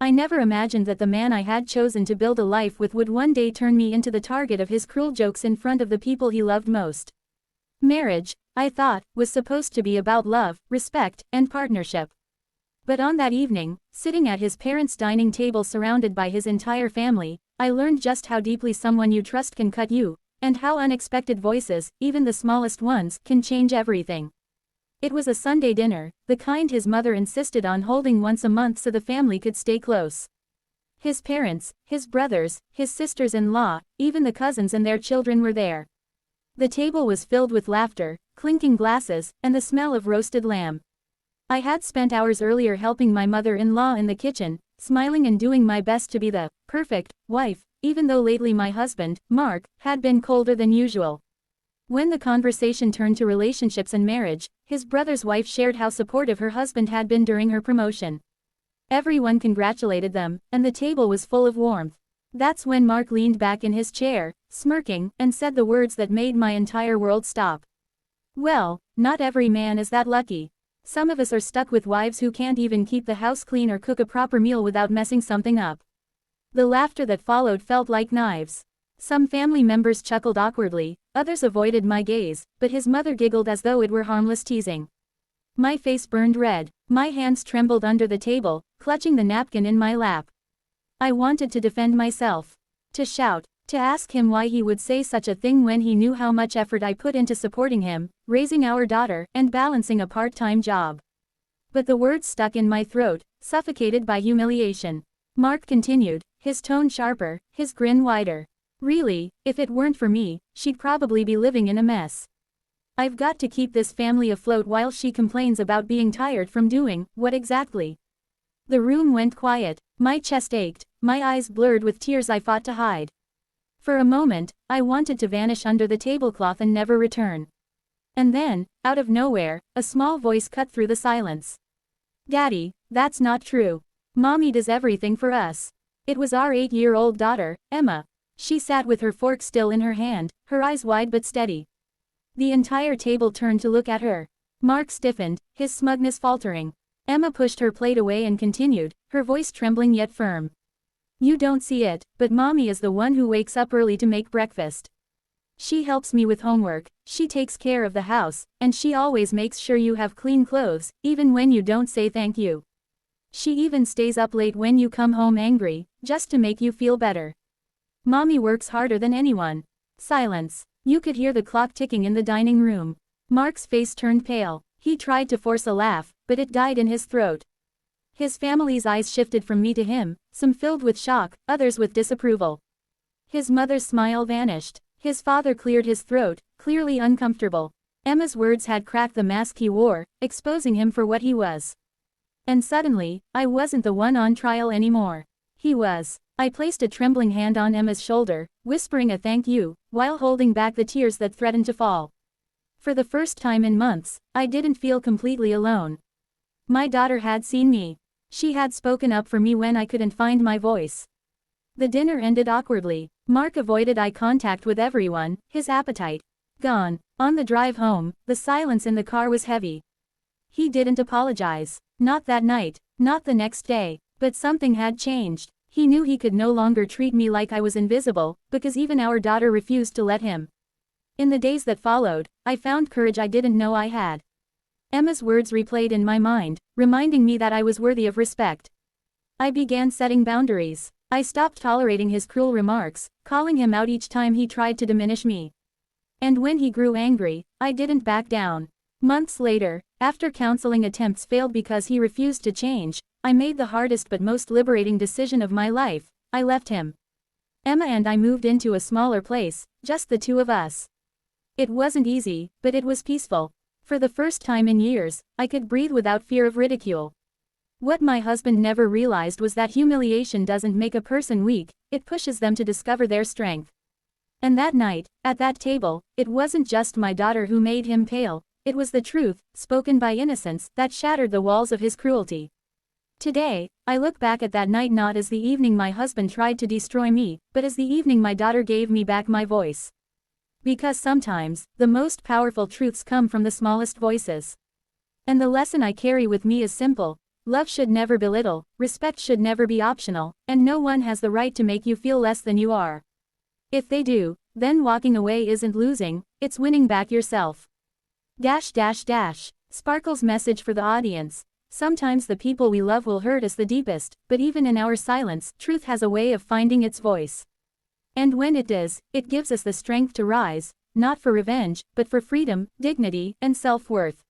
I never imagined that the man I had chosen to build a life with would one day turn me into the target of his cruel jokes in front of the people he loved most. Marriage, I thought, was supposed to be about love, respect, and partnership. But on that evening, sitting at his parents' dining table surrounded by his entire family, I learned just how deeply someone you trust can cut you, and how unexpected voices, even the smallest ones, can change everything. It was a Sunday dinner, the kind his mother insisted on holding once a month so the family could stay close. His parents, his brothers, his sisters-in-law, even the cousins and their children were there. The table was filled with laughter, clinking glasses, and the smell of roasted lamb. I had spent hours earlier helping my mother-in-law in the kitchen, smiling and doing my best to be the perfect wife, even though lately my husband, Mark, had been colder than usual. When the conversation turned to relationships and marriage, his brother's wife shared how supportive her husband had been during her promotion. Everyone congratulated them, and the table was full of warmth. That's when Mark leaned back in his chair, smirking, and said the words that made my entire world stop. "Well, not every man is that lucky. Some of us are stuck with wives who can't even keep the house clean or cook a proper meal without messing something up." The laughter that followed felt like knives. Some family members chuckled awkwardly, others avoided my gaze, but his mother giggled as though it were harmless teasing. My face burned red, my hands trembled under the table, clutching the napkin in my lap. I wanted to defend myself, to shout, to ask him why he would say such a thing when he knew how much effort I put into supporting him, raising our daughter, and balancing a part-time job. But the words stuck in my throat, suffocated by humiliation. Mark continued, his tone sharper, his grin wider. "Really, if it weren't for me, she'd probably be living in a mess. I've got to keep this family afloat while she complains about being tired from doing, what exactly?" The room went quiet, my chest ached, my eyes blurred with tears I fought to hide. For a moment, I wanted to vanish under the tablecloth and never return. And then, out of nowhere, a small voice cut through the silence. "Daddy, that's not true. Mommy does everything for us." It was our 8-year-old daughter, Emma. She sat with her fork still in her hand, her eyes wide but steady. The entire table turned to look at her. Mark stiffened, his smugness faltering. Emma pushed her plate away and continued, her voice trembling yet firm. "You don't see it, but Mommy is the one who wakes up early to make breakfast. She helps me with homework, she takes care of the house, and she always makes sure you have clean clothes, even when you don't say thank you. She even stays up late when you come home angry, just to make you feel better. Mommy works harder than anyone." Silence. You could hear the clock ticking in the dining room. Mark's face turned pale. He tried to force a laugh, but it died in his throat. His family's eyes shifted from me to him, some filled with shock, others with disapproval. His mother's smile vanished. His father cleared his throat, clearly uncomfortable. Emma's words had cracked the mask he wore, exposing him for what he was. And suddenly, I wasn't the one on trial anymore. He was. I placed a trembling hand on Emma's shoulder, whispering a thank you, while holding back the tears that threatened to fall. For the first time in months, I didn't feel completely alone. My daughter had seen me. She had spoken up for me when I couldn't find my voice. The dinner ended awkwardly. Mark avoided eye contact with everyone, his appetite gone. On the drive home, the silence in the car was heavy. He didn't apologize. Not that night, not the next day, but something had changed. He knew he could no longer treat me like I was invisible, because even our daughter refused to let him. In the days that followed, I found courage I didn't know I had. Emma's words replayed in my mind, reminding me that I was worthy of respect. I began setting boundaries. I stopped tolerating his cruel remarks, calling him out each time he tried to diminish me. And when he grew angry, I didn't back down. Months later, after counseling attempts failed because he refused to change, I made the hardest but most liberating decision of my life. I left him. Emma and I moved into a smaller place, just the two of us. It wasn't easy, but it was peaceful. For the first time in years, I could breathe without fear of ridicule. What my husband never realized was that humiliation doesn't make a person weak, it pushes them to discover their strength. And that night, at that table, it wasn't just my daughter who made him pale, it was the truth, spoken by innocence, that shattered the walls of his cruelty. Today, I look back at that night not as the evening my husband tried to destroy me, but as the evening my daughter gave me back my voice. Because sometimes, the most powerful truths come from the smallest voices. And the lesson I carry with me is simple: Love should never belittle, respect should never be optional, and no one has the right to make you feel less than you are. If they do, then walking away isn't losing, it's winning back yourself. Sparkle's message for the audience. Sometimes the people we love will hurt us the deepest, but even in our silence, truth has a way of finding its voice. And when it does, it gives us the strength to rise, not for revenge, but for freedom, dignity, and self-worth.